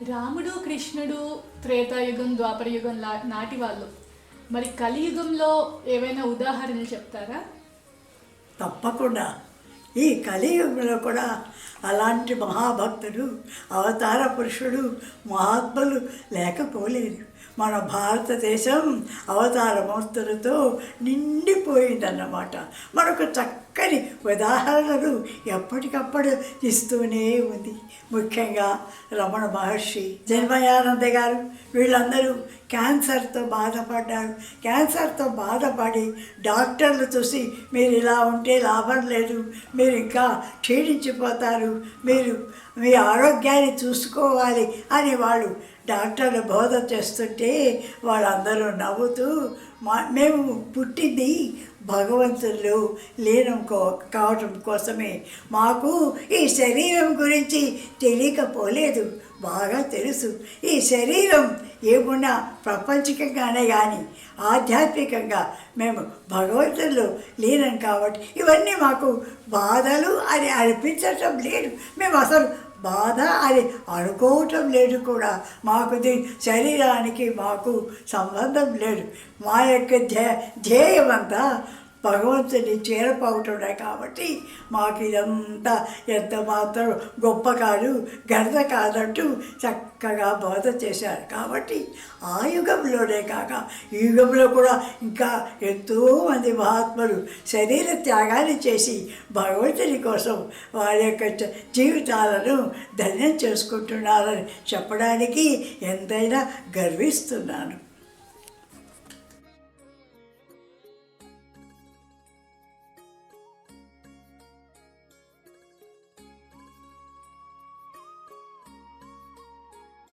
రాముడు కృష్ణుడు త్రేతాయుగం ద్వాపరయుగం నాటి వాళ్ళు. మరి కలియుగంలో ఏవైనా ఉదాహరణలు చెప్తారా? తప్పకుండా. ఈ కలియుగంలో కూడా అలాంటి మహాభక్తుడు, అవతార పురుషుడు, మహాత్ములు లేకపోలేదు. మన భారతదేశం అవతారమూర్తులతో నిండిపోయిందన్నమాట. మనకు చక్కని ఉదాహరణలు ఎప్పటికప్పుడు ఇస్తూనే ఉంది. ముఖ్యంగా రమణ మహర్షి, జన్మయానంద గారు, వీళ్ళందరూ క్యాన్సర్తో బాధపడ్డారు. క్యాన్సర్తో బాధపడి డాక్టర్లు చూసి మీరు ఇలా ఉంటే లాభం లేదు, మీరు ఇంకా క్షీణించిపోతారు, మీరు మీ ఆరోగ్యాన్ని చూసుకోవాలి అని వాళ్ళు డాక్టర్లు బోధ చేస్తుంటే వాళ్ళందరూ నవ్వుతూ మేము పుట్టింది భగవంతుల్లో లీనం కావటం కోసమే, మాకు ఈ శరీరం గురించి తెలియకపోలేదు, బాగా తెలుసు. ఈ శరీరం ఏమున్నా ప్రపంచికంగానే కానీ ఆధ్యాత్మికంగా మేము భగవంతుల్లో లీనం కాబట్టి ఇవన్నీ మాకు బాధలు అని అనిపించటం లేదు. మేము అసలు బాధ అని అనుకోవటం లేదు కూడా. మాకు శరీరానికి మాకు సంబంధం లేదు. మా యొక్క ధ్యేయం అంతా భగవంతుని చేరపోవటమే కాబట్టి మాకు ఇదంతా ఎంత మాత్రం గొప్ప కాదు, ఘనత కాదంటూ చక్కగా బోధ చేశారు. కాబట్టి ఆ యుగంలోనే కాక ఈ యుగంలో కూడా ఇంకా ఎంతోమంది మహాత్ములు శరీర త్యాగాన్ని చేసి భగవంతుని కోసం వారి యొక్క జీవితాలను ధన్యం చేసుకుంటున్నారని చెప్పడానికి ఎంతైనా గర్విస్తున్నాను.